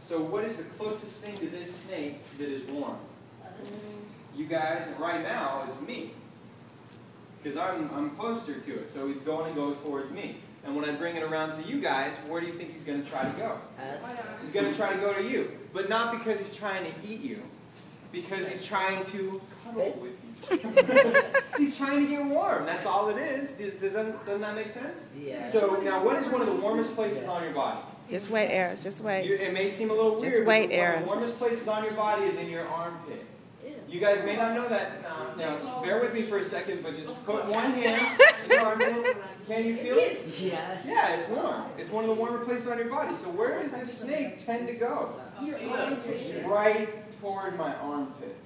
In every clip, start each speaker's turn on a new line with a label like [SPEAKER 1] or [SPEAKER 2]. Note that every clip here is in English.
[SPEAKER 1] So what is the closest thing to this snake that is warm? You guys, and right now it's me. Because I'm closer to it, so he's going to go towards me. And when I bring it around to you guys, where do you think he's going to try to go? He's going to try to go to you. But not because he's trying to eat you, because he's trying to cuddle with you. He's trying to get warm. That's all it is. Doesn't that make sense? Yeah. So now, what is one of the warmest places on your body?
[SPEAKER 2] Just wait, Eris. Just wait.
[SPEAKER 1] It may seem a little weird.
[SPEAKER 2] Just wait,
[SPEAKER 1] but one
[SPEAKER 2] Eris.
[SPEAKER 1] of the warmest places on your body is in your armpit. You guys may not know that. Now, bear with me for a second, but just put one hand in your armpit. Can you feel it?
[SPEAKER 3] Yes.
[SPEAKER 1] Yeah, it's warm. It's one of the warmer places on your body. So where does this snake tend to go? Right toward my armpit.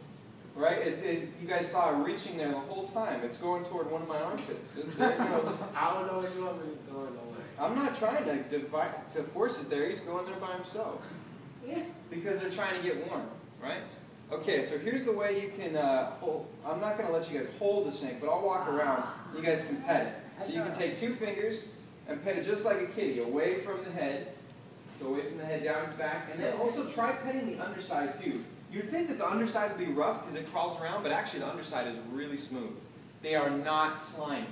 [SPEAKER 1] Right? You guys saw it reaching there the whole time. It's going toward one of my armpits. There it goes.
[SPEAKER 3] I don't know what you want me to go nowhere.
[SPEAKER 1] I'm not trying to force it there. He's going there by himself. Because they're trying to get warm. Right? Okay, so here's the way you can hold. I'm not going to let you guys hold the snake, but I'll walk around. You guys can pet it. So you can take 2 fingers and pet it just like a kitty, away from the head. So away from the head, down its back. And then also try petting the underside too. You'd think that the underside would be rough because it crawls around, but actually the underside is really smooth. They are not slimy.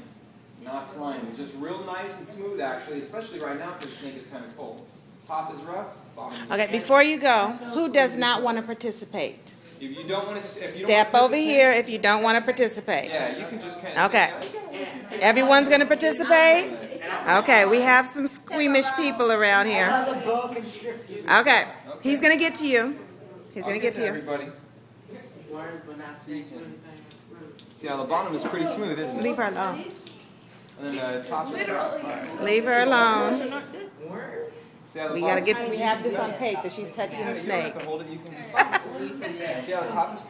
[SPEAKER 1] Not slimy. Just real nice and smooth actually, especially right now because the snake is kind of cold. Top is rough, bottom is
[SPEAKER 2] Okay, before you go, who does not want to participate?
[SPEAKER 1] If you don't want to,
[SPEAKER 2] step over here if you don't want to participate.
[SPEAKER 1] Yeah, you can just kind of.
[SPEAKER 2] Okay. Everyone's going to participate? Okay, we have some squeamish people around here. Okay, he's going to get to you. He's going to get to you.
[SPEAKER 1] Everybody. See how the bottom is pretty smooth, isn't it?
[SPEAKER 2] Leave her alone.
[SPEAKER 1] And then the top is rough.
[SPEAKER 2] Leave her alone.
[SPEAKER 1] We
[SPEAKER 2] have this on tape that she's touching the snake.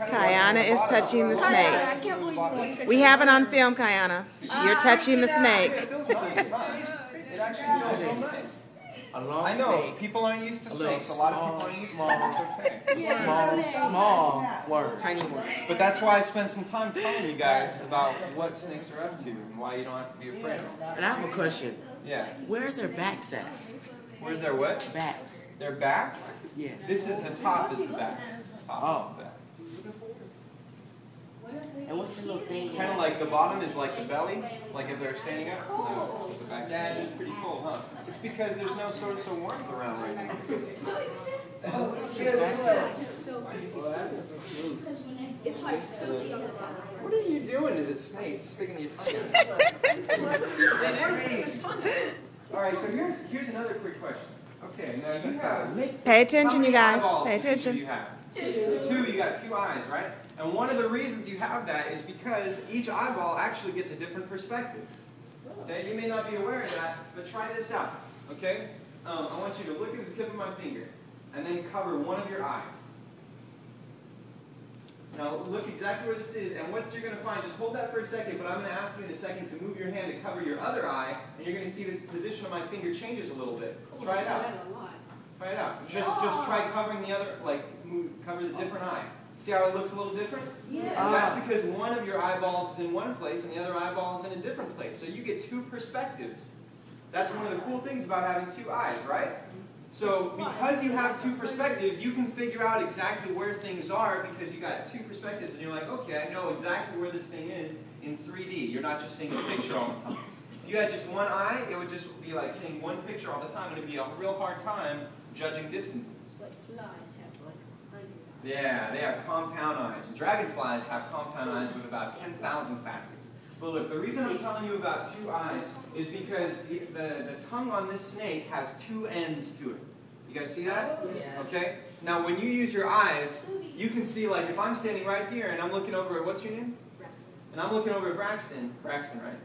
[SPEAKER 1] Kayana
[SPEAKER 2] is touching the snake. We have it on film, Kayana. You're touching the snake.
[SPEAKER 1] I know, people aren't used to snakes. A lot of people aren't used to snakes.
[SPEAKER 3] Small worm. Tiny worm.
[SPEAKER 1] But that's why I spent some time telling you guys about what snakes are up to and why you don't have to be afraid.
[SPEAKER 3] And I have a question.
[SPEAKER 1] Yeah.
[SPEAKER 3] Where's their backs at?
[SPEAKER 1] Where's their what?
[SPEAKER 3] Backs.
[SPEAKER 1] Their back?
[SPEAKER 3] Yes.
[SPEAKER 1] This is the top is the back. Top is the back.
[SPEAKER 3] And what's the little thing?
[SPEAKER 1] Kind of like the bottom is like the belly, like if they're standing up. No, it's the back. Yeah, it is pretty cold, huh? It's because there's no source of warmth around right now.
[SPEAKER 4] It's like silky on the bottom.
[SPEAKER 1] What are you doing to this snake? Sticking your tongue in. All right, so here's another quick question. Okay, now you have.
[SPEAKER 2] Pay attention, you guys.
[SPEAKER 1] Eyeballs
[SPEAKER 2] Pay attention.
[SPEAKER 1] You have? You got 2 eyes, right? And one of the reasons you have that is because each eyeball actually gets a different perspective. Okay, you may not be aware of that, but try this out. Okay, I want you to look at the tip of my finger and then cover one of your eyes. Now look exactly where this is, and what you're going to find, just hold that for a second, but I'm going to ask you in a second to move your hand to cover your other eye, and you're going to see the position of my finger changes a little bit. Try it out. Try it out. Just try covering the other, cover the different eye. See how it looks a little different?
[SPEAKER 4] Yeah.
[SPEAKER 1] That's because one of your eyeballs is in one place and the other eyeball is in a different place. So you get 2 perspectives. That's one of the cool things about having 2 eyes, right? So because you have 2 perspectives, you can figure out exactly where things are because you got 2 perspectives and you're like, okay, I know exactly where this thing is in 3D. You're not just seeing a picture all the time. If you had just one eye, it would just be like seeing one picture all the time. It would be a real hard time judging distances.
[SPEAKER 4] But flies have like 100 eyes.
[SPEAKER 1] Yeah, they have compound eyes. Dragonflies have compound eyes with about 10,000 facets. But look, the reason I'm telling you about 2 eyes is because the tongue on this snake has 2 ends to it. You guys see that?
[SPEAKER 4] Yes.
[SPEAKER 1] Okay? Now, when you use your eyes, you can see, like, if I'm standing right here and I'm looking over at, what's your name?
[SPEAKER 4] Braxton.
[SPEAKER 1] And I'm looking over at Braxton. Braxton, right?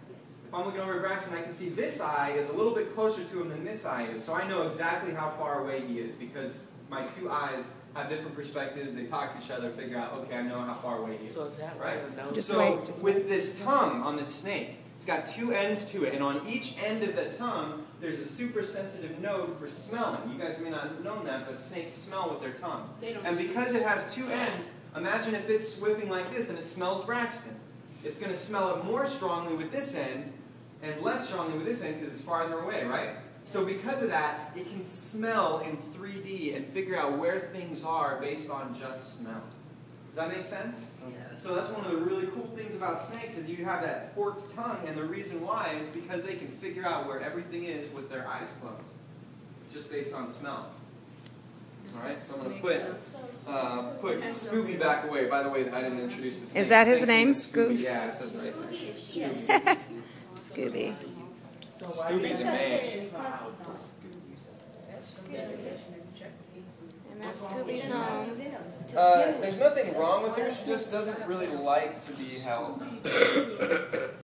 [SPEAKER 1] If I'm looking over at Braxton, I can see this eye is a little bit closer to him than this eye is. So I know exactly how far away he is because my 2 eyes have different perspectives. They talk to each other, figure out, okay, I know how far away he is.
[SPEAKER 3] So is that
[SPEAKER 1] right?
[SPEAKER 2] Just
[SPEAKER 1] So with this tongue on this snake, it's got 2 ends to it. And on each end of the tongue, there's a super sensitive node for smelling. You guys may not have known that, but snakes smell with their tongue. And because it has 2 ends, imagine if it's whipping like this and it smells Braxton. It's going to smell it more strongly with this end and less strongly with this end because it's farther away, right? So because of that, it can smell in 3D and figure out where things are based on just smell. Does that make sense?
[SPEAKER 3] Yeah.
[SPEAKER 1] So that's one of the really cool things about snakes is you have that forked tongue, and the reason why is because they can figure out where everything is with their eyes closed, just based on smell. All right, so I'm going to put Scooby back away. By the way, I didn't introduce the snake.
[SPEAKER 2] Is that his
[SPEAKER 1] Snake's
[SPEAKER 2] name,
[SPEAKER 1] Scooby?
[SPEAKER 2] Scooby?
[SPEAKER 1] Yeah, it says right there.
[SPEAKER 2] Scooby.
[SPEAKER 1] Scooby's a man.
[SPEAKER 2] And that's Scooby's home.
[SPEAKER 1] There's nothing wrong with her. She just doesn't really like to be held.